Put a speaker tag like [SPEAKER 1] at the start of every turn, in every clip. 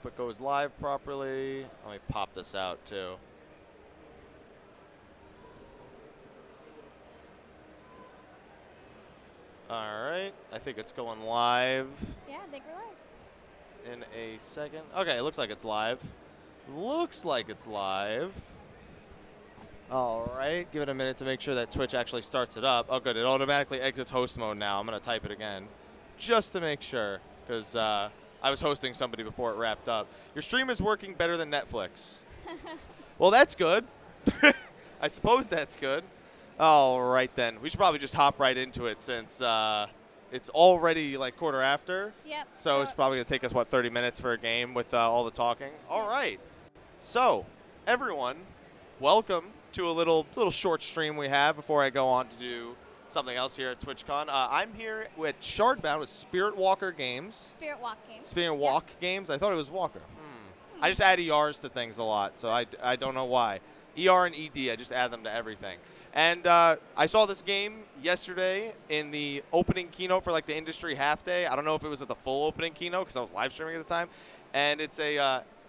[SPEAKER 1] hope it goes live properly. Let me pop this out, too. All right. I think it's going live.
[SPEAKER 2] Yeah, I think we're live.
[SPEAKER 1] In a second. Okay, it looks like it's live. Looks like it's live. All right. Give it a minute to make sure that Twitch actually starts it up. Oh, good. It automatically exits host mode now. I'm going to type it again just to make sure because I was hosting somebody before it wrapped up. Your stream is working better than Netflix. Well, that's good. I suppose that's good. All right, then. We should probably just hop right into it since it's already like quarter after.
[SPEAKER 2] Yep.
[SPEAKER 1] So it's probably going to take us, what, 30 minutes for a game with all the talking? All right. So, everyone, welcome to a little short stream we have before I go on to do something else here at TwitchCon. I'm here with Shardbound with Spirit Walker Games.
[SPEAKER 2] Spirit Walk Games.
[SPEAKER 1] Spirit Walk Games? I thought it was Walker. I just add ERs to things a lot, so I don't know why. ER and ED, I just add them to everything. And I saw this game yesterday in the opening keynote for like the industry half day. I don't know if it was at the full opening keynote because I was live streaming at the time. And it's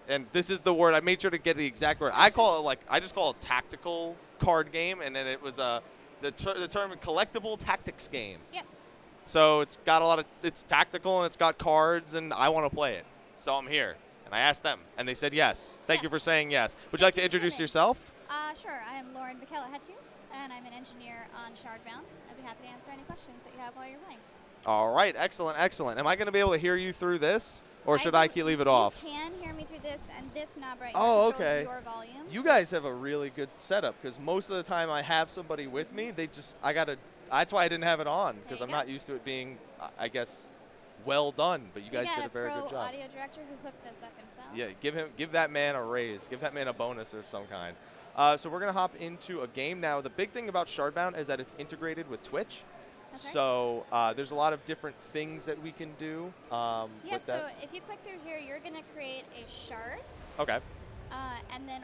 [SPEAKER 1] and this is the word, I made sure to get the exact word. I just call it tactical card game, and then it was the term collectible tactics game.
[SPEAKER 2] Yep.
[SPEAKER 1] So it's got it's tactical and it's got cards, and I want to play it. So I'm here. And I asked them, and they said yes. Thank you for saying yes. Would you like to introduce yourself?
[SPEAKER 2] Sure. I am Lauren Bakela-Hetu, and I'm an engineer on Shardbound. I'd be happy to answer any questions that you have while you're playing.
[SPEAKER 1] All right. Excellent, excellent. Am I going to be able to hear you through this, or should I leave it off?
[SPEAKER 2] You can hear me through this, and this knob right here controls your volume.
[SPEAKER 1] You guys have a really good setup, because most of the time I have somebody with me, that's why I didn't have it on, because I'm not used to it being, I guess, well done, but you guys did a very good job.
[SPEAKER 2] We got a pro audio director who hooked this up himself.
[SPEAKER 1] Yeah, give that man a raise. Give that man a bonus of some kind. So we're going to hop into a game now. The big thing about Shardbound is that it's integrated with Twitch.
[SPEAKER 2] Okay.
[SPEAKER 1] So there's a lot of different things that we can do.
[SPEAKER 2] So if you click through here, you're going to create a shard.
[SPEAKER 1] Okay.
[SPEAKER 2] And then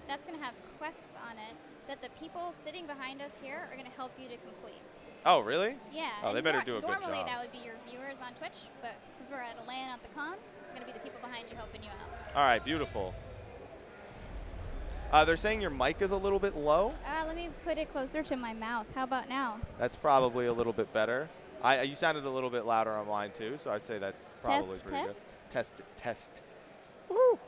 [SPEAKER 2] that's going to have quests on it that the people sitting behind us here are going to help you to complete.
[SPEAKER 1] Oh, really?
[SPEAKER 2] Yeah.
[SPEAKER 1] Oh, they better do a good job.
[SPEAKER 2] Normally that would be your viewers on Twitch, but since we're at a LAN at the con, it's going to be the people behind you helping you out.
[SPEAKER 1] All right, beautiful. They're saying your mic is a little bit low.
[SPEAKER 2] Let me put it closer to my mouth. How about now?
[SPEAKER 1] That's probably a little bit better. You sounded a little bit louder on mine, too, so I'd say that's probably pretty good. Test. Woo!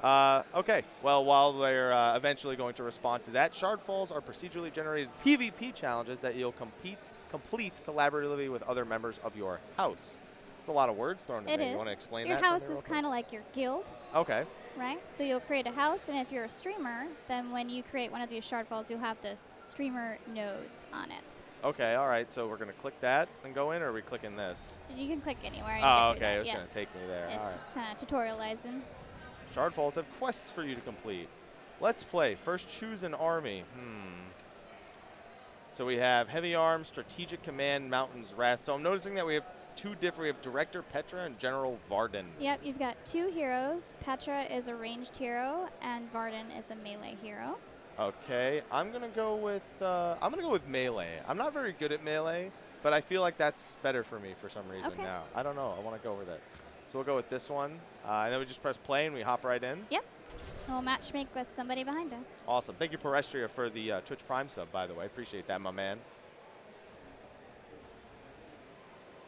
[SPEAKER 1] Okay, well, while they're eventually going to respond to that, Shardfalls are procedurally generated PvP challenges that you'll complete collaboratively with other members of your house. It's a lot of words thrown at me. You want to explain that?
[SPEAKER 2] Your house is kind of like your guild.
[SPEAKER 1] Okay.
[SPEAKER 2] Right? So you'll create a house, and if you're a streamer, then when you create one of these Shardfalls, you'll have the streamer nodes on it.
[SPEAKER 1] Okay, all right. So we're going to click that and go in, or are we clicking this?
[SPEAKER 2] You can click anywhere.
[SPEAKER 1] Oh, okay. It's going to take me there.
[SPEAKER 2] It's just kind of tutorializing.
[SPEAKER 1] Shardfalls have quests for you to complete. Let's play. First, choose an army. So we have Heavy Arms, Strategic Command, Mountains, Wrath. So I'm noticing that we have two different. We have Director Petra and General Varden.
[SPEAKER 2] Yep, you've got two heroes. Petra is a ranged hero, and Varden is a melee hero.
[SPEAKER 1] Okay, I'm gonna go with melee. I'm not very good at melee, but I feel like that's better for me for some reason now. I don't know. I want to go with it. So we'll go with this one, and then we just press play and we hop right in.
[SPEAKER 2] Yep. We'll match make with somebody behind us.
[SPEAKER 1] Awesome. Thank you, Perestria, for the Twitch Prime sub, by the way. Appreciate that, my man.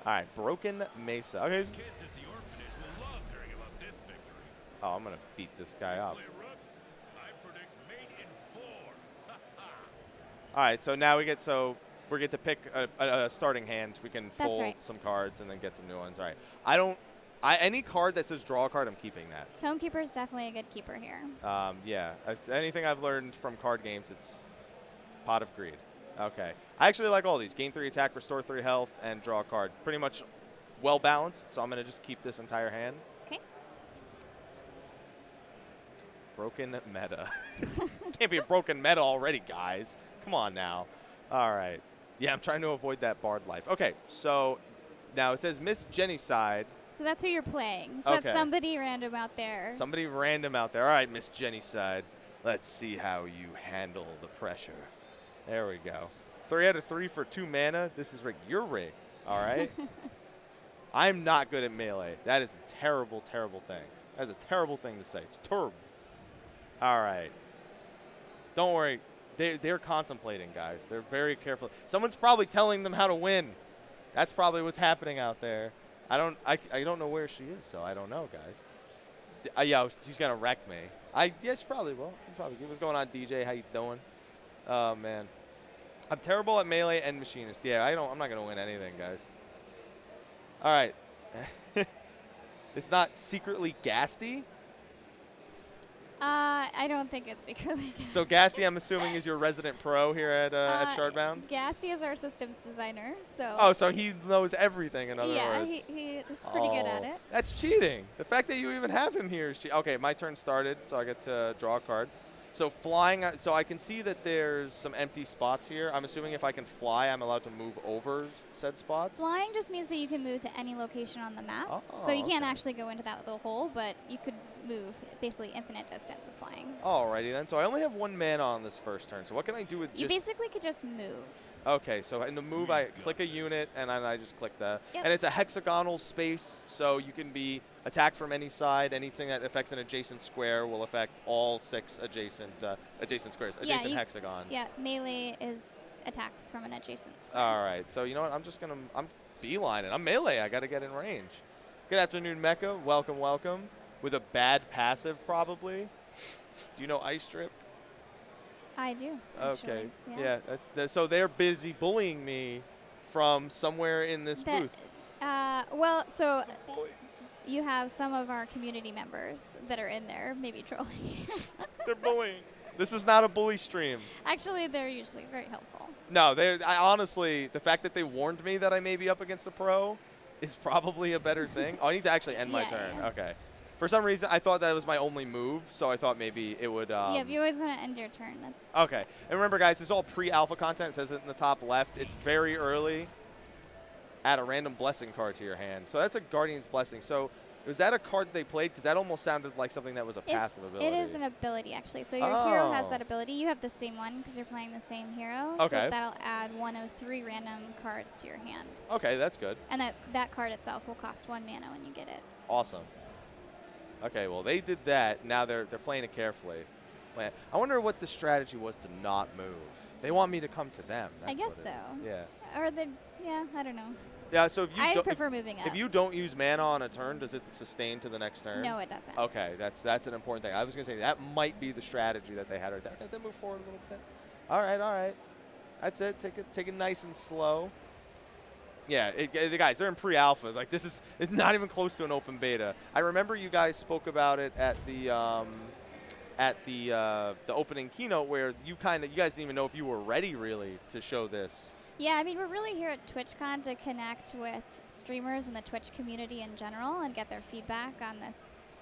[SPEAKER 1] All right, Broken Mesa. Okay.
[SPEAKER 3] Kids at the orphanage will love hearing about this victory.
[SPEAKER 1] Oh, I'm gonna beat this guy up.
[SPEAKER 3] I predict mate in 4.
[SPEAKER 1] All right, so now we get to pick a starting hand. We can fold some cards and then get some new ones. All right. Any card that says draw a card, I'm keeping that.
[SPEAKER 2] Tome Keeper is definitely a good keeper here.
[SPEAKER 1] Yeah. Anything I've learned from card games, it's Pot of Greed. Okay. I actually like all these. Gain 3 attack, restore 3 health, and draw a card. Pretty much well balanced, so I'm going to just keep this entire hand.
[SPEAKER 2] Okay.
[SPEAKER 1] Broken meta. Can't be a broken meta already, guys. Come on now. All right. Yeah, I'm trying to avoid that Bard life. Okay, so now it says Miss Jennyside.
[SPEAKER 2] So that's who you're playing. So that's somebody random out there.
[SPEAKER 1] Somebody random out there. All right, Miss Jennyside. Let's see how you handle the pressure. There we go. 3 out of 3 for 2 mana. This is rigged. You're rigged. All right. I'm not good at melee. That is a terrible, terrible thing. That's a terrible thing to say. It's terrible. All right. Don't worry. They're contemplating, guys. They're very careful. Someone's probably telling them how to win. That's probably what's happening out there. I don't know where she is, so I don't know, guys. Yeah, she's gonna wreck me. Yeah, she probably will. What's going on, DJ? How you doing? Oh man, I'm terrible at melee and machinist. Yeah, I'm not gonna win anything, guys. All right. It's not secretly Gasty.
[SPEAKER 2] I don't think it's secretly Gasty.
[SPEAKER 1] So Gasty, I'm assuming, is your resident pro here at Shardbound?
[SPEAKER 2] Gasty is our systems designer, so.
[SPEAKER 1] Oh, so he knows everything, in other words.
[SPEAKER 2] Yeah, he is pretty good at it.
[SPEAKER 1] That's cheating. The fact that you even have him here is cheating. Okay, my turn started, so I get to draw a card. So flying, so I can see that there's some empty spots here. I'm assuming if I can fly, I'm allowed to move over said spots?
[SPEAKER 2] Flying just means that you can move to any location on the map.
[SPEAKER 1] Oh,
[SPEAKER 2] so you can't actually go into that little hole, but you could move basically infinite distance with flying.
[SPEAKER 1] Alrighty then. So I only have 1 mana on this first turn. So what can I do with
[SPEAKER 2] You basically could just move.
[SPEAKER 1] Okay, so in the move, I click a unit, and then I just click that.
[SPEAKER 2] Yep.
[SPEAKER 1] And it's a hexagonal space, so you can be attacked from any side. Anything that affects an adjacent square will affect all 6 adjacent squares, adjacent hexagons.
[SPEAKER 2] Yeah, melee is attacks from an adjacent square.
[SPEAKER 1] All right, so you know what? I'm beelining. I'm melee. I got to get in range. Good afternoon, Mecha. Welcome, welcome. With a bad passive, probably. Do you know Ice Drip?
[SPEAKER 2] I do. Actually.
[SPEAKER 1] Okay. Yeah. So they're busy bullying me from somewhere in this booth.
[SPEAKER 2] Well, so you have some of our community members that are in there, maybe trolling.
[SPEAKER 1] They're bullying. This is not a bully stream.
[SPEAKER 2] Actually, they're usually very helpful.
[SPEAKER 1] No, honestly, the fact that they warned me that I may be up against the pro is probably a better thing. Oh, I need to actually end my turn. Yeah. Okay. For some reason, I thought that was my only move, so I thought maybe it would.
[SPEAKER 2] Yeah, you always want to end your turn.
[SPEAKER 1] Okay. And remember, guys, this is all pre-alpha content. It says it in the top left. It's very early. Add a random blessing card to your hand. So that's a Guardian's Blessing. So was that a card that they played? Because that almost sounded like something that was a passive ability.
[SPEAKER 2] It is an ability, actually. So your hero has that ability. You have the same one because you're playing the same hero.
[SPEAKER 1] Okay.
[SPEAKER 2] So that'll add 1 of 3 random cards to your hand.
[SPEAKER 1] Okay, that's good.
[SPEAKER 2] And that card itself will cost 1 mana when you get it.
[SPEAKER 1] Awesome. Okay, well, they did that. Now they're playing it carefully. I wonder what the strategy was to not move. They want me to come to them. That's
[SPEAKER 2] I guess
[SPEAKER 1] what
[SPEAKER 2] so.
[SPEAKER 1] It is. Yeah.
[SPEAKER 2] Or I don't know.
[SPEAKER 1] Yeah, so if you
[SPEAKER 2] I prefer moving up.
[SPEAKER 1] If you don't use mana on a turn, does it sustain to the next turn?
[SPEAKER 2] No, it doesn't.
[SPEAKER 1] Okay, that's an important thing. I was going to say that might be the strategy that they had right there. Okay, then move forward a little bit. All right. That's it. Take it nice and slow. Yeah, the guys, they're in pre-alpha. Like it's not even close to an open beta. I remember you guys spoke about it at the opening keynote where you guys didn't even know if you were ready really to show this.
[SPEAKER 2] Yeah, I mean, we're really here at TwitchCon to connect with streamers and the Twitch community in general and get their feedback on this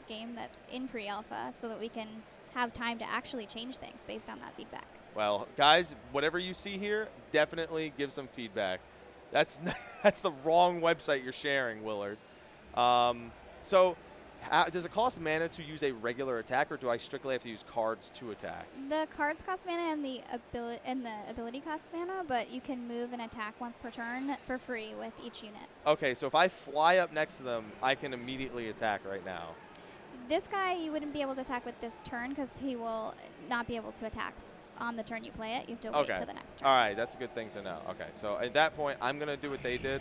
[SPEAKER 2] game that's in pre-alpha so that we can have time to actually change things based on that feedback.
[SPEAKER 1] Well, guys, whatever you see here, definitely give some feedback. That's the wrong website you're sharing, Willard. So does it cost mana to use a regular attack, or do I strictly have to use cards to attack?
[SPEAKER 2] The cards cost mana and the ability costs mana, but you can move and attack once per turn for free with each unit.
[SPEAKER 1] Okay, so if I fly up next to them, I can immediately attack right now.
[SPEAKER 2] This guy, you wouldn't be able to attack with this turn because he will not be able to attack on the turn you play it. You have to wait till the next turn.
[SPEAKER 1] All right, that's a good thing to know. Okay, so at that point, I'm going to do what they did.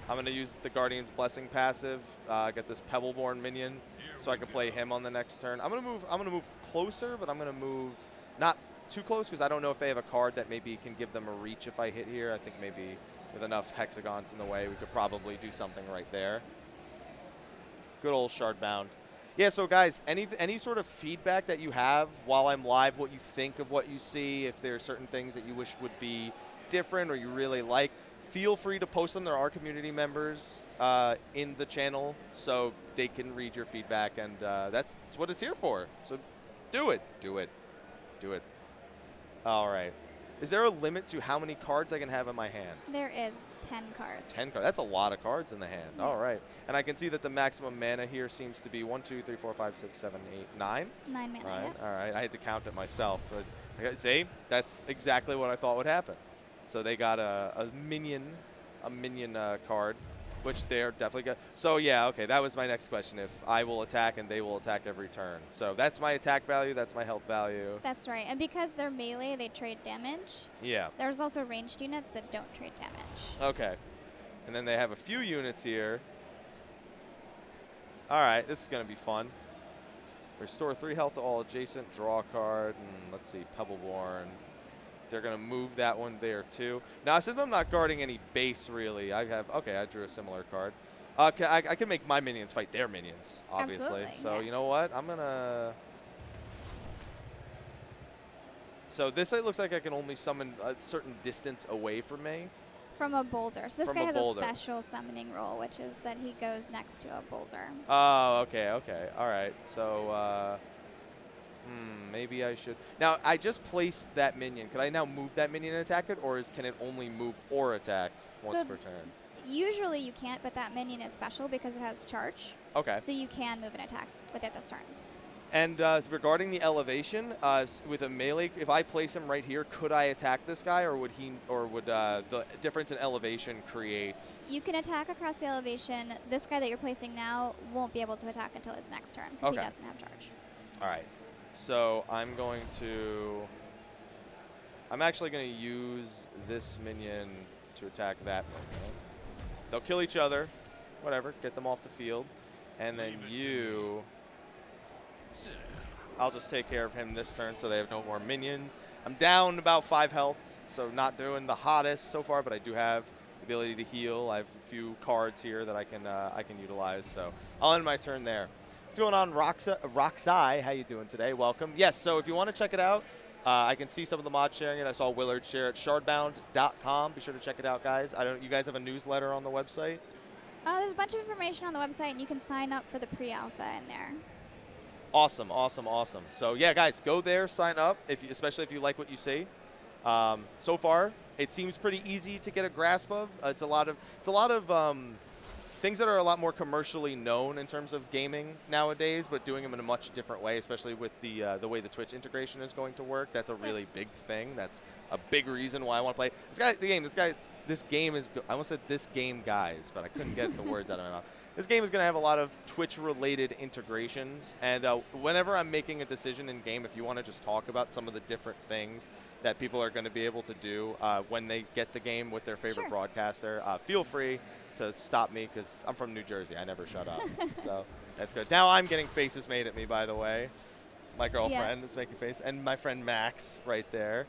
[SPEAKER 1] I'm going to use the Guardian's Blessing passive, get this Pebbleborn minion, so I can play him on the next turn. I'm going to move closer, but I'm going to move not too close because I don't know if they have a card that maybe can give them a reach if I hit here. I think maybe with enough hexagons in the way, we could probably do something right there. Good old Shardbound. Yeah, so guys, any sort of feedback that you have while I'm live, what you think of what you see, if there are certain things that you wish would be different or you really like, feel free to post them. There are community members in the channel, so they can read your feedback, and that's what it's here for. So do it. All right. Is there a limit to how many cards I can have in my hand?
[SPEAKER 2] There is. It's 10 cards.
[SPEAKER 1] 10 cards. That's a lot of cards in the hand. Yeah. All right. And I can see that the maximum mana here seems to be 1, 2, 3, 4, 5, 6, 7, 8, 9.
[SPEAKER 2] 9 mana,
[SPEAKER 1] Right.
[SPEAKER 2] yeah.
[SPEAKER 1] All right. I had to count it myself. But see, that's exactly what I thought would happen. So they got a minion card. which they're definitely good. So yeah, okay, that was my next question. If I will attack and they will attack every turn. So that's my attack value, that's my health value.
[SPEAKER 2] That's right. And because they're melee, they trade damage.
[SPEAKER 1] Yeah.
[SPEAKER 2] There's also ranged units that don't trade damage.
[SPEAKER 1] Okay. And then they have a few units here. All right, this is going to be fun. Restore 3 health to all adjacent, draw a card, and let's see, Pebbleborn. They're going to move that one there too. Now, since I'm not guarding any base really, I drew a similar card. I can make my minions fight their minions, obviously.
[SPEAKER 2] Absolutely,
[SPEAKER 1] So
[SPEAKER 2] yeah.
[SPEAKER 1] you know what? I'm going to... So this it looks like I can only summon a certain distance away from me.
[SPEAKER 2] From a boulder. So this
[SPEAKER 1] From
[SPEAKER 2] guy
[SPEAKER 1] a
[SPEAKER 2] has
[SPEAKER 1] boulder.
[SPEAKER 2] a special summoning role, which is that he goes next to a boulder.
[SPEAKER 1] Oh, okay. All right. So, maybe I should. Now, I just placed that minion. Can I now move that minion and attack it, or can it only move or attack once per turn?
[SPEAKER 2] Usually you can't, but that minion is special because it has charge.
[SPEAKER 1] Okay.
[SPEAKER 2] So you can move and attack with it this turn.
[SPEAKER 1] And regarding the elevation, with a melee, if I place him right here, could I attack this guy, or would the difference in elevation create?
[SPEAKER 2] You can attack across the elevation. This guy that you're placing now won't be able to attack until his next turn because he doesn't have charge.
[SPEAKER 1] All right. So I'm actually going to use this minion to attack that minion. They'll kill each other, whatever, get them off the field, and then I'll just take care of him this turn so they have no more minions. I'm down about 5 health, so not doing the hottest so far, but I do have the ability to heal. I have a few cards here that I can utilize, so I'll end my turn there. What's going on, Roxai? How you doing today? Welcome. Yes, so if you want to check it out, I can see some of the mods sharing it. I saw Willard share it. Shardbound.com. Be sure to check it out, guys. You guys have a newsletter on the website?
[SPEAKER 2] There's a bunch of information on the website, and you can sign up for the pre-alpha in there.
[SPEAKER 1] Awesome. So yeah, guys, go there, sign up, especially if you like what you see. So far, it seems pretty easy to get a grasp of. It's a lot of things that are a lot more commercially known in terms of gaming nowadays, but doing them in a much different way, especially with the way the Twitch integration is going to work. That's a really big thing. That's a big reason why I want to play this game is. I almost said this game, guys, but I couldn't get the words out of my mouth. This game is going to have a lot of Twitch-related integrations, and whenever I'm making a decision in game, if you want to just talk about some of the different things that people are going to be able to do when they get the game with their favorite broadcaster, feel free to stop me because I'm from New Jersey. I never shut up, so that's good. Now I'm getting faces made at me, by the way. My girlfriend is making faces, and my friend Max right there.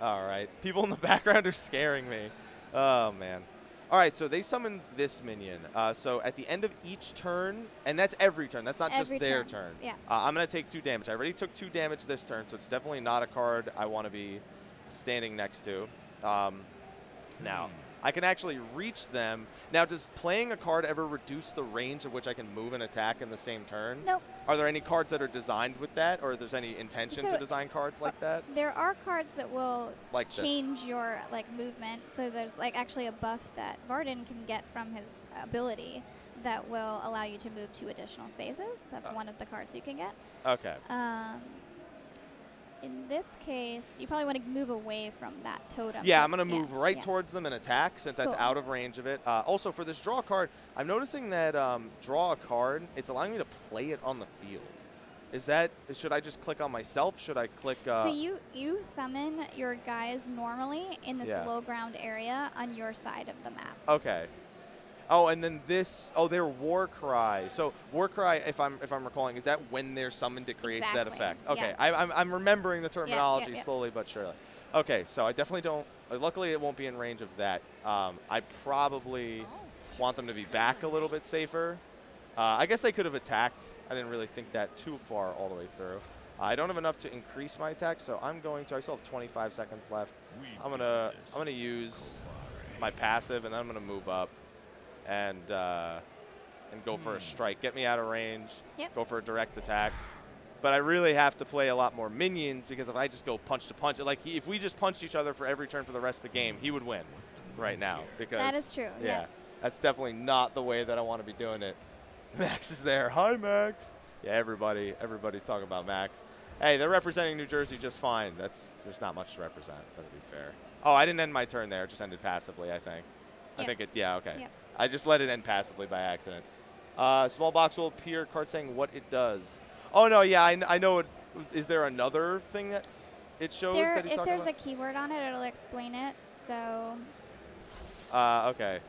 [SPEAKER 1] All right, people in the background are scaring me. Oh, man. All right, so they summoned this minion. So at the end of each turn, and that's every turn. That's not just their turn.
[SPEAKER 2] Yeah.
[SPEAKER 1] I'm going to take 2 damage. I already took 2 damage this turn, so it's definitely not a card I want to be standing next to. Now, I can actually reach them. Now, does playing a card ever reduce the range of which I can move and attack in the same turn?
[SPEAKER 2] Nope.
[SPEAKER 1] Are there any cards that are designed with that, or there's any intention to design cards like that?
[SPEAKER 2] There are cards that will
[SPEAKER 1] Like
[SPEAKER 2] change your movement. So there's actually a buff that Varden can get from his ability that will allow you to move 2 additional spaces. That's one of the cards you can get.
[SPEAKER 1] Okay.
[SPEAKER 2] In this case, you probably want to move away from that totem.
[SPEAKER 1] Yeah,
[SPEAKER 2] so
[SPEAKER 1] I'm going to move right towards them and attack since that's out of range of it. Also, for this draw card, I'm noticing that draw a card, it's allowing me to play it on the field. Should I just click on myself? Should I click?
[SPEAKER 2] So you summon your guys normally in this low ground area on your side of the map.
[SPEAKER 1] Okay. Oh, and then they're War Cry. So War Cry, if I'm recalling, is that when they're summoned it creates that effect? Okay, yeah. I'm remembering the terminology slowly but surely. Okay, so I definitely don't. Luckily, it won't be in range of that. I probably want them to be back a little bit safer. I guess they could have attacked. I didn't really think that too far all the way through. I don't have enough to increase my attack, so I'm going to. I still have 25 seconds left. I'm gonna use my passive, and then I'm gonna move up. And go for a strike. Get me out of range. Yep. Go for a direct attack. But I really have to play a lot more minions because if I just go punch to punch, if we just punched each other for every turn for the rest of the game, he would win right now. Because
[SPEAKER 2] that is true.
[SPEAKER 1] Yeah, that's definitely not the way that I want to be doing it. Max is there. Hi, Max. Yeah, everybody's talking about Max. Hey, they're representing New Jersey just fine. There's not much to represent, but to be fair. Oh, I didn't end my turn there. It just ended passively, I think. I think it, okay.
[SPEAKER 2] Yep.
[SPEAKER 1] I just let it end passively by accident. Small box will appear, card saying what it does. Oh, no, yeah, I know it. Is there another thing that it shows that he's
[SPEAKER 2] If
[SPEAKER 1] talking
[SPEAKER 2] there's
[SPEAKER 1] about?
[SPEAKER 2] a keyword on it, it'll explain it. So
[SPEAKER 1] Okay.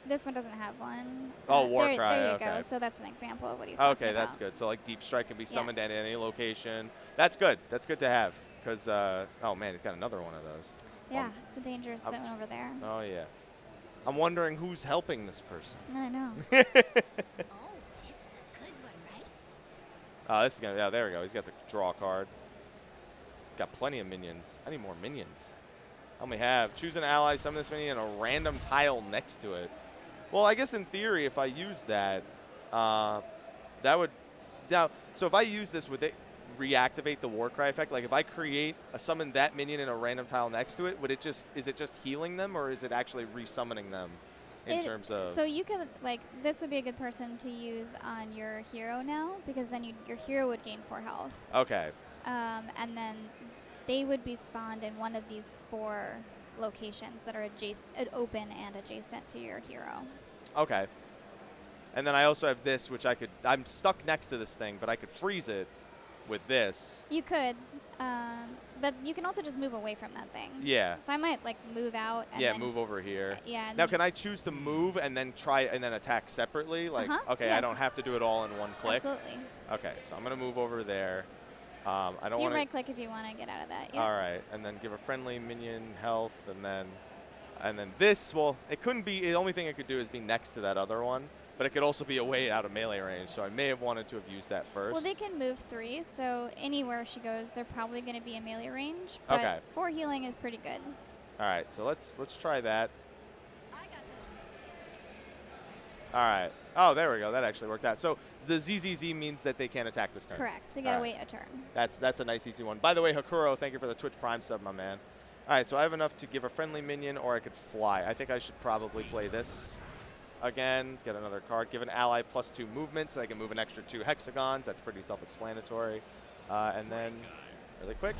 [SPEAKER 2] this one doesn't have one.
[SPEAKER 1] Oh, war
[SPEAKER 2] there,
[SPEAKER 1] cry,
[SPEAKER 2] there you
[SPEAKER 1] okay.
[SPEAKER 2] go. So that's an example of what he's talking
[SPEAKER 1] Okay,
[SPEAKER 2] about.
[SPEAKER 1] that's good. So, like, Deep Strike can be
[SPEAKER 2] Yeah.
[SPEAKER 1] summoned at any location. That's good. That's good to have. Because, oh, man, he's got another one of those.
[SPEAKER 2] Yeah, it's a dangerous zone over there.
[SPEAKER 1] Oh, yeah. I'm wondering who's helping this person.
[SPEAKER 2] I know.
[SPEAKER 4] Oh, this is a good one, right?
[SPEAKER 1] Oh, this is going to, yeah, there we go. He's got the draw card. He's got plenty of minions. I need more minions. How many have? Choose an ally, summon this minion, and a random tile next to it. Well, I guess in theory, if I use that, that would, now, so if I use this, would it reactivate the Warcry effect? Like if I create a summon that minion and a random tile next to it, would it just, is it just healing them or is it actually resummoning them in terms of?
[SPEAKER 2] So you could, like, this would be a good person to use on your hero now, because then your hero would gain 4 health.
[SPEAKER 1] Okay.
[SPEAKER 2] And then they would be spawned in one of these 4 locations that are adjacent, open and adjacent to your hero.
[SPEAKER 1] Okay. And then I also have this, which I could, I'm stuck next to this thing, but I could freeze it with this.
[SPEAKER 2] You could, but you can also just move away from that thing.
[SPEAKER 1] Yeah.
[SPEAKER 2] So I might like move out. And
[SPEAKER 1] Yeah,
[SPEAKER 2] then
[SPEAKER 1] move over here.
[SPEAKER 2] Yeah. And
[SPEAKER 1] Now,
[SPEAKER 2] then
[SPEAKER 1] can I choose to move and then try and then attack separately? Like, okay, I
[SPEAKER 2] yes.
[SPEAKER 1] don't have to do it all in one click.
[SPEAKER 2] Absolutely.
[SPEAKER 1] Okay, so I'm gonna move over there. I don't
[SPEAKER 2] So you
[SPEAKER 1] want
[SPEAKER 2] right click if you want to get out of that. Yeah.
[SPEAKER 1] All right, and then give a friendly minion health, and then this. Well, it couldn't be. The only thing it could do is be next to that other one, but it could also be away out of melee range. So I may have wanted to have used that first.
[SPEAKER 2] Well, they can move 3, so anywhere she goes, they're probably going to be in melee range. But
[SPEAKER 1] Okay.
[SPEAKER 2] 4 healing is pretty good.
[SPEAKER 1] All right, so let's try that.
[SPEAKER 4] I got you.
[SPEAKER 1] All right. Oh, there we go. That actually worked out. So the ZZZ means that they can't attack this turn.
[SPEAKER 2] Correct. So you got to
[SPEAKER 1] All
[SPEAKER 2] wait a turn.
[SPEAKER 1] That's a nice easy one. By the way, Hakuro, thank you for the Twitch Prime sub, my man. All right, so I have enough to give a friendly minion, or I could fly. I think I should probably play this again. Get another card. Give an ally +2 movement, so I can move an extra 2 hexagons. That's pretty self-explanatory. And then, really quick,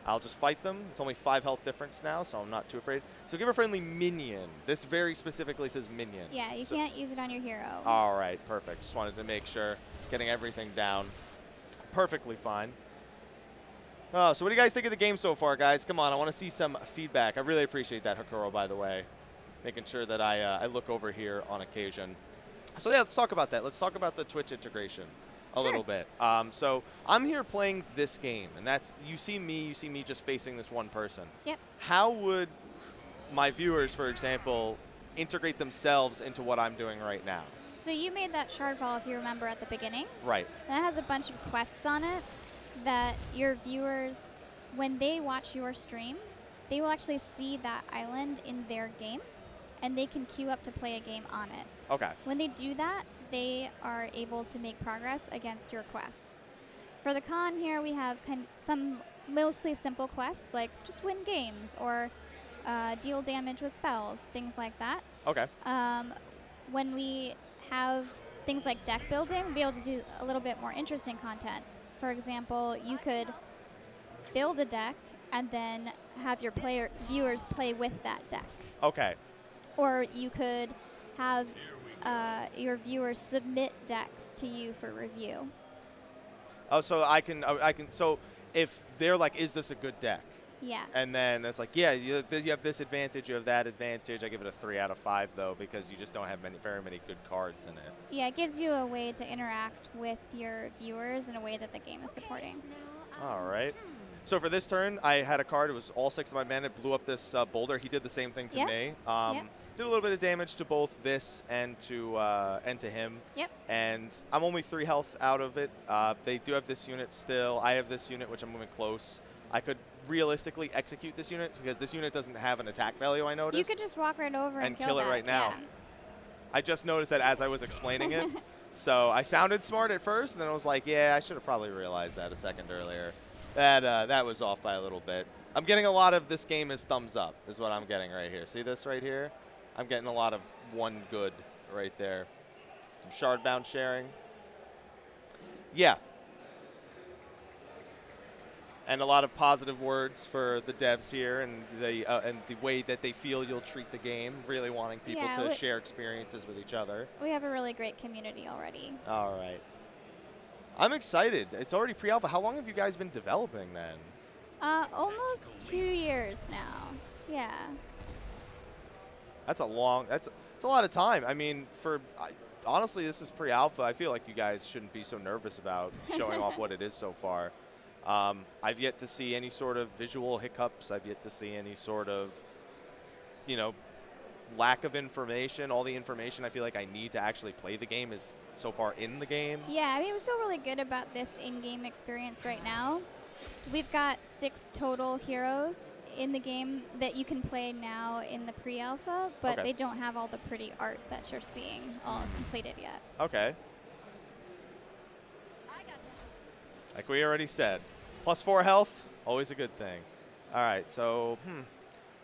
[SPEAKER 1] I'll just fight them. It's only 5 health difference now, so I'm not too afraid. So give a friendly minion. This very specifically says minion.
[SPEAKER 2] Yeah, you
[SPEAKER 1] So-
[SPEAKER 2] can't use it on your hero.
[SPEAKER 1] All right, perfect. Just wanted to make sure. Getting everything down. Perfectly fine. Oh, so what do you guys think of the game so far, guys? Come on, I want to see some feedback. I really appreciate that, Hakuro, by the way. Making sure that I look over here on occasion. So yeah, let's talk about that. Let's talk about the Twitch integration a
[SPEAKER 2] Sure.
[SPEAKER 1] little bit. So I'm here playing this game, and that's, you see me just facing this one person.
[SPEAKER 2] Yep.
[SPEAKER 1] How would my viewers, for example, integrate themselves into what I'm doing right now?
[SPEAKER 2] So you made that Shardbound, if you remember, at the beginning.
[SPEAKER 1] Right.
[SPEAKER 2] That has a bunch of quests on it that your viewers, when they watch your stream, they will actually see that island in their game, and they can queue up to play a game on it.
[SPEAKER 1] Okay.
[SPEAKER 2] When they do that, they are able to make progress against your quests. For the con here, we have some mostly simple quests, like just win games or deal damage with spells, things like that.
[SPEAKER 1] Okay.
[SPEAKER 2] When we have things like deck building, we'll be able to do a little bit more interesting content. For example, you could build a deck and then have your viewers play with that deck.
[SPEAKER 1] Okay.
[SPEAKER 2] Or you could have your viewers submit decks to you for review.
[SPEAKER 1] Oh, so I can. So if they're like, "Is this a good deck?"
[SPEAKER 2] Yeah.
[SPEAKER 1] And then it's like, "Yeah, you have this advantage, you have that advantage." I give it a 3 out of 5 though, because you just don't have very many good cards in it.
[SPEAKER 2] Yeah, it gives you a way to interact with your viewers in a way that the game is supporting.
[SPEAKER 1] All right. So for this turn, I had a card. It was all 6 of my mana. It blew up this boulder. He did the same thing to
[SPEAKER 2] Yep.
[SPEAKER 1] me.
[SPEAKER 2] Yep.
[SPEAKER 1] Did a little bit of damage to both this and to him.
[SPEAKER 2] Yep.
[SPEAKER 1] And I'm only 3 health out of it. They do have this unit still. I have this unit, which I'm moving close. I could realistically execute this unit because this unit doesn't have an attack value, I noticed.
[SPEAKER 2] You could just walk right over and
[SPEAKER 1] kill it
[SPEAKER 2] that.
[SPEAKER 1] right now.
[SPEAKER 2] Yeah.
[SPEAKER 1] I just noticed that as I was explaining it. So I sounded smart at first, and then I was like, yeah, I should have probably realized that a second earlier. That was off by a little bit. I'm getting a lot of this game is thumbs up is what I'm getting right here. See this right here? I'm getting a lot of one good right there. Some Shardbound sharing. Yeah. And a lot of positive words for the devs here and the way that they feel you'll treat the game, really wanting people
[SPEAKER 2] Yeah,
[SPEAKER 1] to share experiences with each other.
[SPEAKER 2] We have a really great community already.
[SPEAKER 1] All right. I'm excited. It's already pre-alpha. How long have you guys been developing then?
[SPEAKER 2] Almost 2 years now. Yeah.
[SPEAKER 1] That's a long, that's a lot of time. I mean, honestly, this is pre-alpha. I feel like you guys shouldn't be so nervous about showing off what it is so far. I've yet to see any sort of visual hiccups. I've yet to see any sort of, lack of information. All the information I feel like I need to actually play the game is so far in the game.
[SPEAKER 2] Yeah, I mean, we feel really good about this in-game experience right now. We've got 6 total heroes in the game that you can play now in the pre-alpha, but
[SPEAKER 1] Okay.
[SPEAKER 2] they don't have all the pretty art that you're seeing all completed yet.
[SPEAKER 1] Okay.
[SPEAKER 4] I gotcha.
[SPEAKER 1] Like we already said. +4 health, always a good thing. All right, so,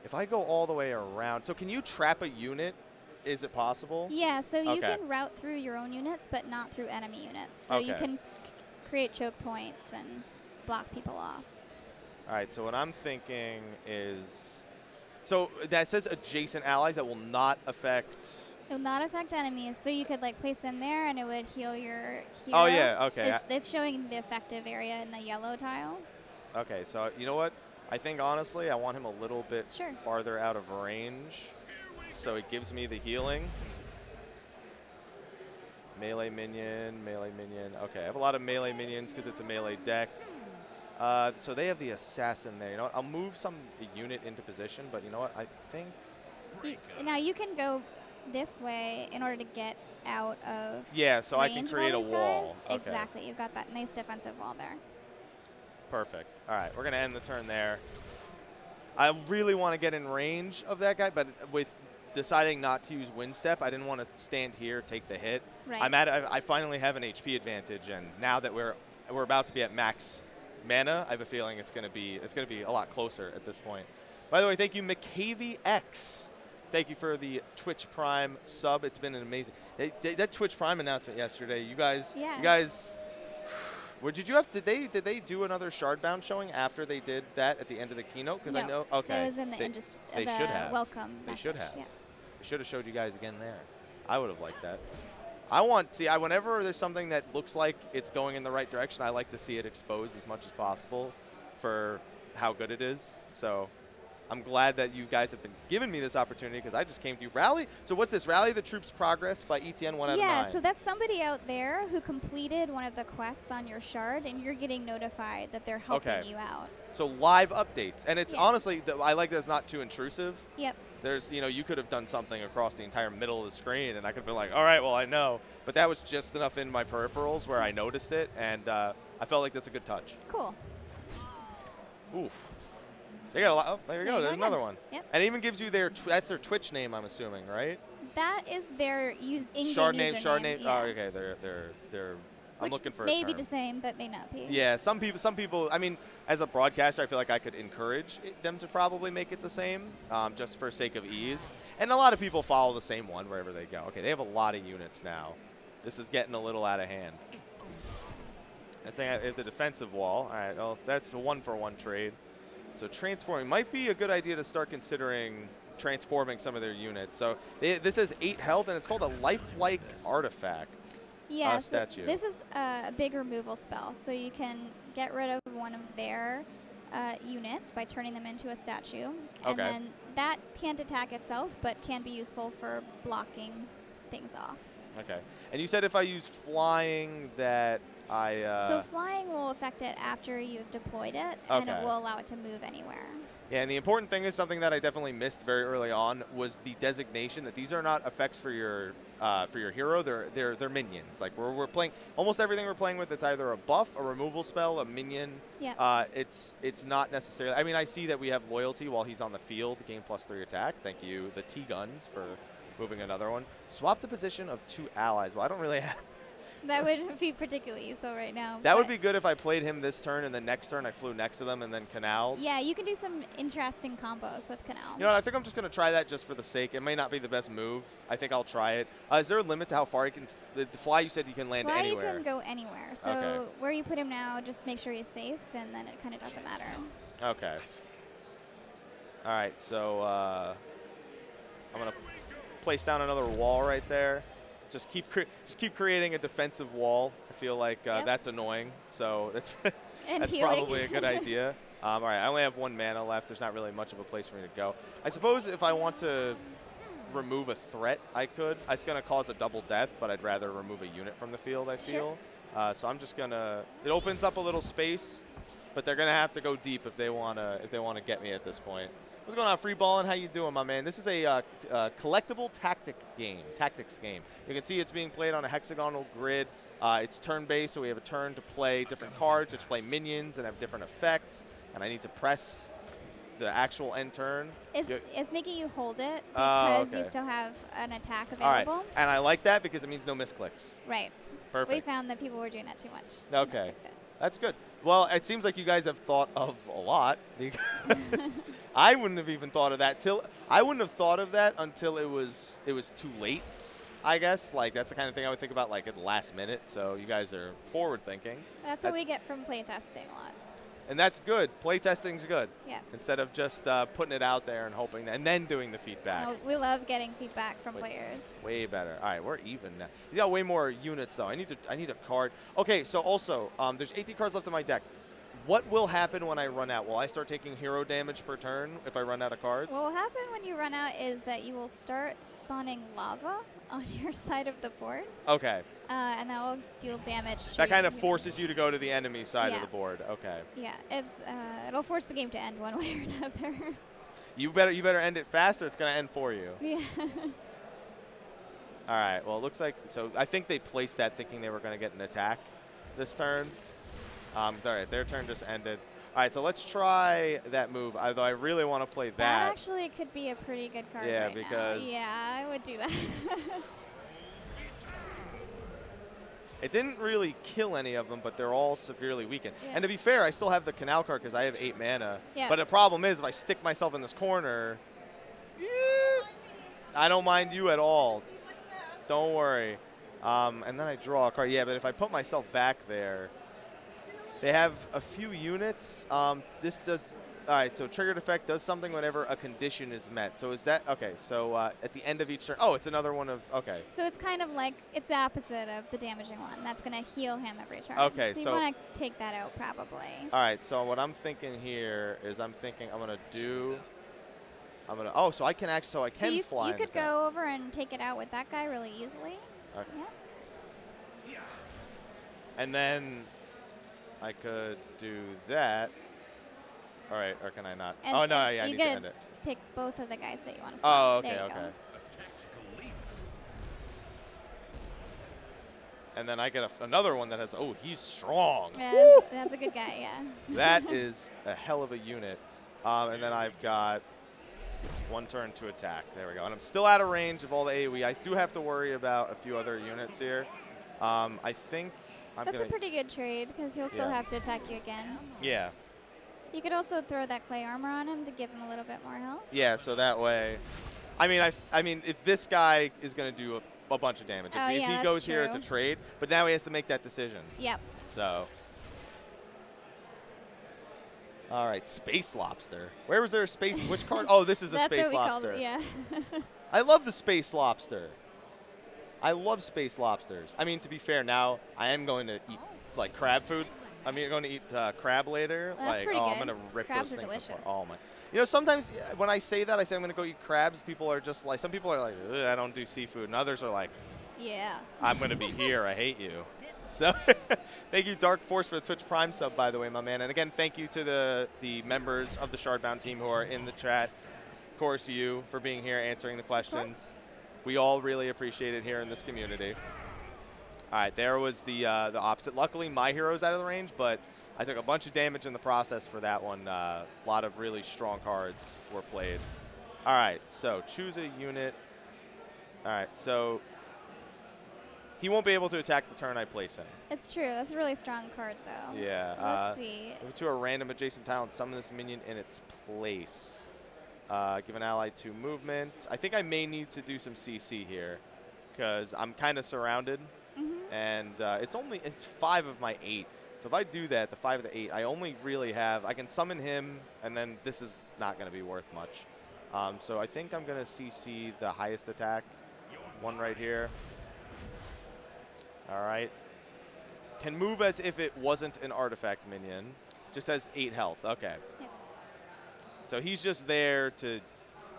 [SPEAKER 1] if I go all the way around, so can you trap a unit? Is it possible?
[SPEAKER 2] Yeah, so you
[SPEAKER 1] Okay.
[SPEAKER 2] can route through your own units, but not through enemy units. So you
[SPEAKER 1] Okay.
[SPEAKER 2] can create choke points and block people off.
[SPEAKER 1] All right, so what I'm thinking is, so that says adjacent allies that will not affect.
[SPEAKER 2] It will not affect enemies, so you could like place them there and it would heal your hero.
[SPEAKER 1] Oh, yeah, okay.
[SPEAKER 2] It's showing the effective area in the yellow tiles.
[SPEAKER 1] Okay, so you know what? I think honestly, I want him a little bit
[SPEAKER 2] Sure.
[SPEAKER 1] farther out of range, so it gives me the healing. Melee minion, melee minion. Okay, I have a lot of melee minions because it's a melee deck. So they have the assassin there. You know what? I'll move some unit into position, but you know what? I think.
[SPEAKER 2] Now you can go this way in order to get out of
[SPEAKER 1] Yeah, so I can
[SPEAKER 2] range of
[SPEAKER 1] create a
[SPEAKER 2] all these
[SPEAKER 1] wall.
[SPEAKER 2] guys.
[SPEAKER 1] Okay.
[SPEAKER 2] Exactly. You've got that nice defensive wall there.
[SPEAKER 1] Perfect. All right, we're going to end the turn there. I really want to get in range of that guy, but with deciding not to use wind step, I didn't want to stand here, take the hit.
[SPEAKER 2] Right.
[SPEAKER 1] I finally have an HP advantage, and now that we're about to be at max mana, I have a feeling it's going to be a lot closer at this point. By the way, thank you, McCavey X. Thank you for the Twitch Prime sub. It's been an amazing. That Twitch Prime announcement yesterday. You guys.
[SPEAKER 2] Yeah.
[SPEAKER 1] You guys. Did they do another Shardbound showing after they did that at the end of the keynote? Because
[SPEAKER 2] no,
[SPEAKER 1] I know. Okay.
[SPEAKER 2] That was in the
[SPEAKER 1] they should have.
[SPEAKER 2] welcome.
[SPEAKER 1] They
[SPEAKER 2] message.
[SPEAKER 1] should have.
[SPEAKER 2] Yeah.
[SPEAKER 1] They should have showed you guys again there. I would have liked that. Whenever there's something that looks like it's going in the right direction, I like to see it exposed as much as possible for how good it is. So I'm glad that you guys have been giving me this opportunity because I just came to you. Rally. So what's this? Rally the Troops Progress by ETN 1 out of 9.
[SPEAKER 2] Yeah, so that's somebody out there who completed one of the quests on your shard, and you're getting notified that they're helping
[SPEAKER 1] Okay.
[SPEAKER 2] you out.
[SPEAKER 1] So live updates. And it's
[SPEAKER 2] Yeah.
[SPEAKER 1] honestly, I like that it's not too intrusive.
[SPEAKER 2] Yep.
[SPEAKER 1] There's, you could have done something across the entire middle of the screen, and I could have been like, all right, well, I know. But that was just enough in my peripherals where I noticed it, and I felt like that's a good touch.
[SPEAKER 2] Cool.
[SPEAKER 1] Oof. They got a lot. Oh, there you go. There's
[SPEAKER 2] again.
[SPEAKER 1] another one.
[SPEAKER 2] Yep.
[SPEAKER 1] And it even gives you that's their Twitch name, I'm assuming, right?
[SPEAKER 2] That is their in-game
[SPEAKER 1] Shard
[SPEAKER 2] username.
[SPEAKER 1] name.
[SPEAKER 2] Yeah.
[SPEAKER 1] Oh, okay. They're. I'm
[SPEAKER 2] Which
[SPEAKER 1] looking for
[SPEAKER 2] may
[SPEAKER 1] a
[SPEAKER 2] be
[SPEAKER 1] term.
[SPEAKER 2] the same, but may not be.
[SPEAKER 1] Yeah, some people. I mean, as a broadcaster, I feel like I could encourage them to probably make it the same, just for sake of ease. And a lot of people follow the same one wherever they go. Okay, they have a lot of units now. This is getting a little out of hand. That's the defensive wall. All right, well, that's a 1-for-1 trade. So transforming might be a good idea to start considering transforming some of their units. So this is 8 health, and it's called a lifelike artifact.
[SPEAKER 2] Yeah, so
[SPEAKER 1] statue.
[SPEAKER 2] this is a big removal spell, so you can get rid of one of their units by turning them into a statue. And
[SPEAKER 1] Okay.
[SPEAKER 2] then that can't attack itself, but can be useful for blocking things off.
[SPEAKER 1] Okay. And you said if I use flying that
[SPEAKER 2] So flying will affect it after you've deployed it, and it
[SPEAKER 1] Okay.
[SPEAKER 2] will allow it to move anywhere.
[SPEAKER 1] Yeah, and the important thing is something that I definitely missed very early on was the designation that these are not effects for your hero. They're minions. Like we're playing almost everything we're playing with. It's either a buff, a removal spell, a minion.
[SPEAKER 2] Yeah.
[SPEAKER 1] It's not necessarily. I mean, I see that we have loyalty while he's on the field. Gain +3 attack. Thank you, the T guns, for moving another one. Swap the position of 2 allies. Well, I don't really have.
[SPEAKER 2] That would be particularly useful right now.
[SPEAKER 1] That would
[SPEAKER 2] but
[SPEAKER 1] be good if I played him this turn, and then next turn I flew next to them and then canaled.
[SPEAKER 2] Yeah, you can do some interesting combos with Canal.
[SPEAKER 1] You know what, I think I'm just going to try that just for the sake. It may not be the best move. I think I'll try it. Is there a limit to how far you can the fly? You said you can land
[SPEAKER 2] Fly,
[SPEAKER 1] anywhere.
[SPEAKER 2] you can go anywhere. So
[SPEAKER 1] Okay.
[SPEAKER 2] where you put him now, just make sure he's safe, and then it kind of doesn't matter.
[SPEAKER 1] Okay. All right, so I'm going to place down another wall right there. Just keep creating a defensive wall. I feel like that's annoying, so that's that's probably a good idea. All right, I only have 1 mana left. There's not really much of a place for me to go. I suppose if I want to remove a threat, I could. It's going to cause a double death, but I'd rather remove a unit from the field, I feel. So I'm just going to – it opens up a little space, but they're going to have to go deep if they want to get me at this point. What's going on, Free Ballin'? How you doing, my man? This is a collectible tactics game. You can see it's being played on a hexagonal grid. It's turn-based, so we have a turn to play different cards, which play minions and have different effects. And I need to press the actual end turn.
[SPEAKER 2] It's making you hold it because you still have an attack available.
[SPEAKER 1] All right, and I like that because it means no misclicks.
[SPEAKER 2] Right.
[SPEAKER 1] Perfect.
[SPEAKER 2] We found that people were doing that too much.
[SPEAKER 1] Okay. That's good. Well, it seems like you guys have thought of a lot because I wouldn't have even thought of that until it was too late. I guess like that's the kind of thing I would think about like at the last minute. So you guys are forward thinking.
[SPEAKER 2] That's what we get from playtesting a lot.
[SPEAKER 1] And that's good. Playtesting's good.
[SPEAKER 2] Yeah.
[SPEAKER 1] Instead of just putting it out there and hoping that, and then doing the feedback.
[SPEAKER 2] No, we love getting feedback from players.
[SPEAKER 1] Way better. All right, we're even now. He's got way more units though. I need a card. Okay, so also there's 18 cards left in my deck. What will happen when I run out? Will I start taking hero damage per turn if I run out of cards?
[SPEAKER 2] What will happen when you run out is that you will start spawning lava on your side of the board.
[SPEAKER 1] Okay.
[SPEAKER 2] And that will deal damage.
[SPEAKER 1] That kind of forces you to go to the enemy side of
[SPEAKER 2] Yeah.
[SPEAKER 1] the board. Okay.
[SPEAKER 2] Yeah, it'll force the game to end one way or another.
[SPEAKER 1] You better end it fast or it's going to end for you.
[SPEAKER 2] Yeah.
[SPEAKER 1] All right. Well, it looks like so. I think they placed that thinking they were going to get an attack this turn. All right, their turn just ended. All right, so let's try that move. Although I really want to play that.
[SPEAKER 2] That actually could be a pretty good card right
[SPEAKER 1] because
[SPEAKER 2] now. Yeah, I would do that.
[SPEAKER 1] it didn't really kill any of them, but they're all severely weakened.
[SPEAKER 2] Yeah.
[SPEAKER 1] And to be fair, I still have the Canal card because I have 8 mana.
[SPEAKER 2] Yeah.
[SPEAKER 1] But the problem is if I stick myself in this corner, I don't mind you at all. Don't worry. And then I draw a card. Yeah, but if I put myself back there, they have a few units. This does, all right, so triggered effect does something whenever a condition is met. So is that, okay, so at the end of each turn, oh, it's another one of, okay.
[SPEAKER 2] So it's kind of like, it's the opposite of the damaging one. That's going to heal him every turn.
[SPEAKER 1] Okay,
[SPEAKER 2] so you want to take that out probably.
[SPEAKER 1] All right, so what I'm thinking here is I'm going to, oh, so I can actually, so I can fly.
[SPEAKER 2] You could go over and take it out with that guy really easily.
[SPEAKER 1] Okay.
[SPEAKER 2] Yeah.
[SPEAKER 1] And then I could do that. All right, or can I not?
[SPEAKER 2] And
[SPEAKER 1] oh, no, yeah, I need to end it.
[SPEAKER 2] Pick both of the guys that you want to
[SPEAKER 1] Oh,
[SPEAKER 2] swap.
[SPEAKER 1] okay,
[SPEAKER 2] there you
[SPEAKER 1] okay.
[SPEAKER 2] go.
[SPEAKER 3] A tactical leap.
[SPEAKER 1] And then I get another one that has, oh, he's strong.
[SPEAKER 2] Yeah, that's a good guy, yeah.
[SPEAKER 1] That is a hell of a unit. And then I've got 1 turn to attack. There we go. And I'm still out of range of all the AoE. I do have to worry about a few other units here. I think I'm
[SPEAKER 2] That's a pretty good trade because he'll still have to attack you again.
[SPEAKER 1] Yeah.
[SPEAKER 2] You could also throw that clay armor on him to give him a little bit more health.
[SPEAKER 1] Yeah, so that way. I mean, if this guy is going to do a bunch of damage. If he goes here, it's a trade. But now he has to make that decision.
[SPEAKER 2] Yep.
[SPEAKER 1] So. All right, Space Lobster. Where was there a space? Which card? Oh, this is a Space Lobster.
[SPEAKER 2] That's what we called it, yeah.
[SPEAKER 1] I love the Space Lobster. I love Space Lobsters. I mean, to be fair, now I am going to eat like crab food. I'm going to eat crab later.
[SPEAKER 2] Well, that's
[SPEAKER 1] like,
[SPEAKER 2] pretty
[SPEAKER 1] oh,
[SPEAKER 2] good.
[SPEAKER 1] I'm going to rip
[SPEAKER 2] Crabs
[SPEAKER 1] those
[SPEAKER 2] are
[SPEAKER 1] things
[SPEAKER 2] delicious.
[SPEAKER 1] apart. Oh my! You know, sometimes when I say that, I say I'm going to go eat crabs. People are just like, some people are like, I don't do seafood, and others are like,
[SPEAKER 2] Yeah.
[SPEAKER 1] I'm going to be here. I hate you. So, thank you, Dark Force, for the Twitch Prime sub, by the way, my man. And again, thank you to the members of the Shardbound team who are in the chat. Of course, you for being here, answering the questions. We all really appreciate it here in this community. All right, there was the opposite. Luckily, my hero's out of the range, but I took a bunch of damage in the process for that one. A lot of really strong cards were played. All right, so choose a unit. All right, so He won't be able to attack the turn I place him.
[SPEAKER 2] It's true. That's a really strong card, though.
[SPEAKER 1] Yeah.
[SPEAKER 2] Let's see.
[SPEAKER 1] Move to a random adjacent tile and summon this minion in its place. Give an ally 2 movement. I think I may need to do some CC here because I'm kind of surrounded. And it's 5 of my 8. So if I do that, the 5 of the 8, I only really have, I can summon him, and then this is not going to be worth much. So I think I'm going to CC the highest attack, one right here. All right. Can move as if it wasn't an artifact minion. Just has 8 health. Okay.
[SPEAKER 2] Yep.
[SPEAKER 1] So he's just there to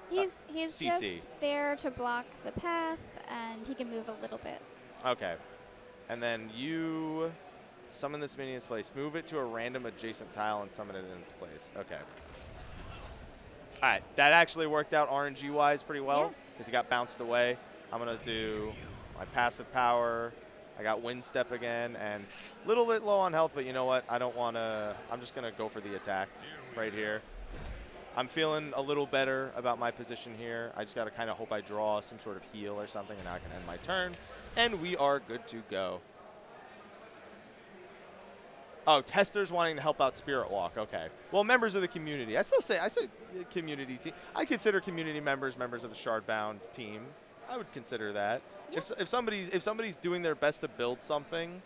[SPEAKER 2] He's
[SPEAKER 1] CC.
[SPEAKER 2] just there to block the path, and he can move a little bit.
[SPEAKER 1] Okay. And then you summon this minion in its place. Move it to a random adjacent tile and summon it in its place. Okay. All right. That actually worked out RNG-wise pretty well because he got bounced away. I'm going to do my passive power. I got wind step again and a little bit low on health, but you know what? I don't want to. I'm just going to go for the attack right here. I'm feeling a little better about my position here. I just got to kind of hope I draw some sort of heal or something, and now I can end my turn. And we are good to go. Oh, testers wanting to help out Spirit Walk. Okay. Well, members of the community. I said community team. I consider community members members of the Shardbound team. I would consider that. Yep. If somebody's doing their best to build something,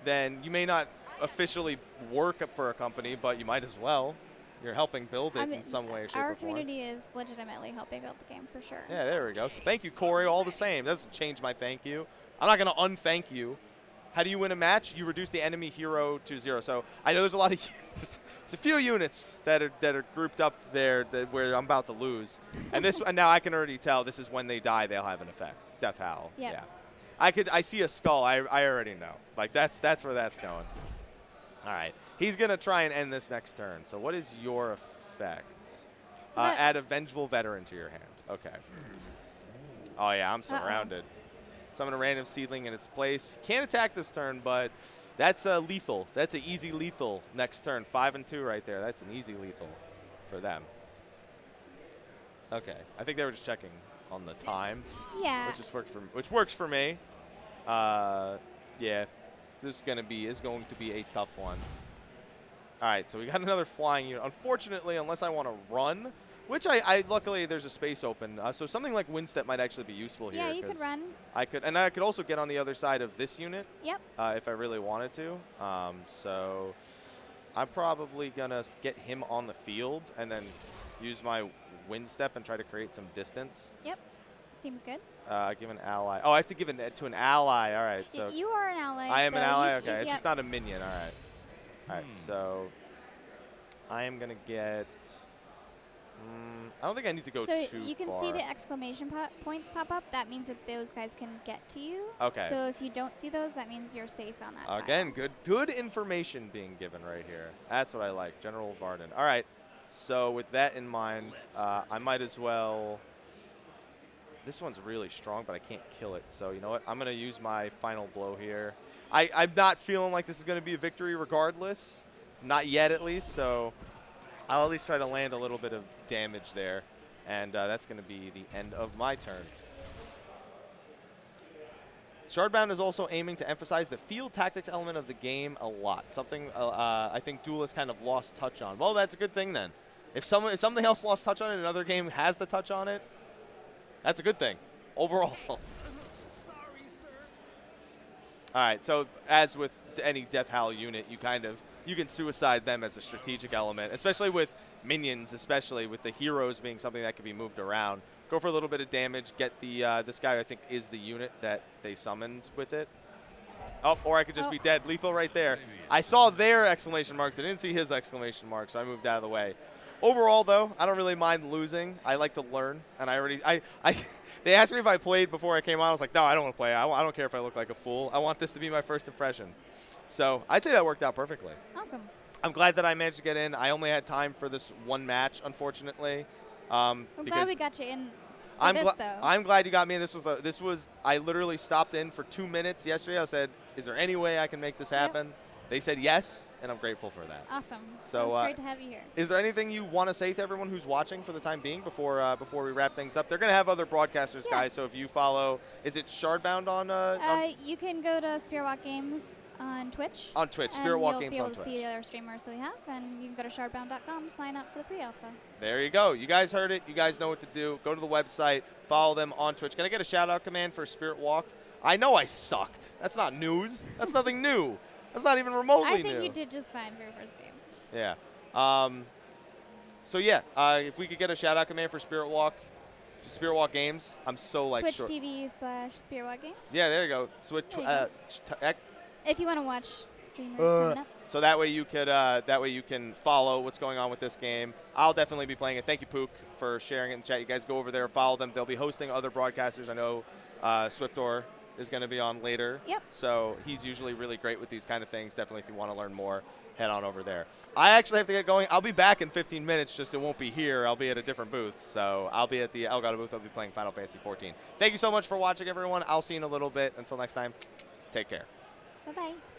[SPEAKER 1] then you may not officially work for a company, but you might as well. You're helping build it in some way, shape, or form.
[SPEAKER 2] Our community is legitimately helping build the game for sure.
[SPEAKER 1] Yeah, there we go. So thank you, Corey. All the same. That doesn't change my thank you. I'm not going to unthank you. How do you win a match? You reduce the enemy hero to 0. So I know there's a lot of there's a few units that are grouped up there where I'm about to lose, and now I can already tell this is when they die they'll have an effect. Death Howl.
[SPEAKER 2] Yep.
[SPEAKER 1] Yeah. I see a skull. I already know. Like that's where that's going. All right. He's gonna try and end this next turn. So what is your effect? So add a Vengeful Veteran to your hand. Okay. Oh yeah, I'm surrounded. Summon a random seedling in its place. Can't attack this turn, but that's lethal. That's an easy lethal next turn. 5 and 2 right there. That's an easy lethal for them. Okay. I think they were just checking on the time.
[SPEAKER 2] Yeah.
[SPEAKER 1] Which works for me. Yeah. This is going to be a tough one. All right, so we got another flying unit. Unfortunately, unless I want to run, which I luckily there's a space open. So something like Windstep might actually be useful here.
[SPEAKER 2] Yeah, you could run.
[SPEAKER 1] I could also get on the other side of this unit.
[SPEAKER 2] Yep.
[SPEAKER 1] If I really wanted to. So I'm probably gonna get him on the field and then use my Windstep and try to create some distance.
[SPEAKER 2] Yep. Seems good.
[SPEAKER 1] Give an ally. Oh, I have to give it to an ally. All right. So
[SPEAKER 2] you are an ally.
[SPEAKER 1] I am an ally. Okay,
[SPEAKER 2] it's
[SPEAKER 1] just just not a minion. All right. All right. So I am gonna get. I don't think I need to go too far.
[SPEAKER 2] So you can see the exclamation points pop up. That means that those guys can get to you.
[SPEAKER 1] Okay.
[SPEAKER 2] So if you don't see those, that means you're safe on that tile.
[SPEAKER 1] Again, good information being given right here. That's what I like. General Varden. All right. So with that in mind, I might as well. This one's really strong, but I can't kill it. So you know what? I'm going to use my final blow here. I'm not feeling like this is going to be a victory regardless. Not yet, at least. So I'll at least try to land a little bit of damage there. And that's going to be the end of my turn. Shardbound is also aiming to emphasize the field tactics element of the game a lot. Something I think Duelyst kind of lost touch on. Well, that's a good thing then. If something else lost touch on it, another game has the touch on it, that's a good thing overall.
[SPEAKER 3] Sorry, sir.
[SPEAKER 1] All right, so as with any Death Howl unit, you can suicide them as a strategic element, especially with minions, especially with the heroes being something that can be moved around. Go for a little bit of damage, get the this guy I think is the unit that they summoned with it. Oh, or I could just be dead. Lethal right there. I saw their exclamation marks. I didn't see his exclamation mark, so I moved out of the way. Overall, though, I don't really mind losing. I like to learn, and they asked me if I played before I came on. I was like, no, I don't want to play. I don't care if I look like a fool. I want this to be my first impression. So I'd say that worked out perfectly.
[SPEAKER 2] Awesome.
[SPEAKER 1] I'm glad that I managed to get in. I only had time for this one match, unfortunately.
[SPEAKER 2] I'm glad we got you in.
[SPEAKER 1] I'm glad you got me in. This was I literally stopped in for 2 minutes yesterday. I said, is there any way I can make this happen? they said yes, and I'm grateful for that.
[SPEAKER 2] Awesome.
[SPEAKER 1] So,
[SPEAKER 2] it's great to have you here.
[SPEAKER 1] Is there anything you want to say to everyone who's watching for the time being before we wrap things up? They're going to have other broadcasters,
[SPEAKER 2] Yeah.
[SPEAKER 1] guys, so if you follow, is it Shardbound on
[SPEAKER 2] You can go to Spirit Walk Games on Twitch.
[SPEAKER 1] On Twitch,
[SPEAKER 2] and
[SPEAKER 1] Spirit Walk
[SPEAKER 2] you'll
[SPEAKER 1] Games
[SPEAKER 2] be able
[SPEAKER 1] on
[SPEAKER 2] to see
[SPEAKER 1] Twitch.
[SPEAKER 2] the other streamers that we have, and you can go to shardbound.com, sign up for the pre-alpha.
[SPEAKER 1] There you go. You guys heard it. You guys know what to do. Go to the website. Follow them on Twitch. Can I get a shout-out command for Spirit Walk? I know I sucked. That's not news. That's nothing new. That's not even remotely new.
[SPEAKER 2] I think you did just fine for your first game.
[SPEAKER 1] Yeah. So, yeah, if we could get a shout-out command for Spirit Walk Games, I'm so, like,
[SPEAKER 2] Twitch
[SPEAKER 1] sure.
[SPEAKER 2] TV/Spirit Walk Games.
[SPEAKER 1] Yeah, there you go. Switch.
[SPEAKER 2] There you if you want to watch streamers coming up.
[SPEAKER 1] So that way you can follow what's going on with this game. I'll definitely be playing it. Thank you, Pook, for sharing it in the chat. You guys go over there, follow them. They'll be hosting other broadcasters. I know Swiftor is going to be on later.
[SPEAKER 2] Yep.
[SPEAKER 1] So he's usually really great with these kind of things. Definitely, if you want to learn more, head on over there. I actually have to get going. I'll be back in 15 minutes, just it won't be here. I'll be at a different booth. So I'll be at the Elgato booth. I'll be playing Final Fantasy 14. Thank you so much for watching, everyone. I'll see you in a little bit. Until next time, take care.
[SPEAKER 2] Bye-bye.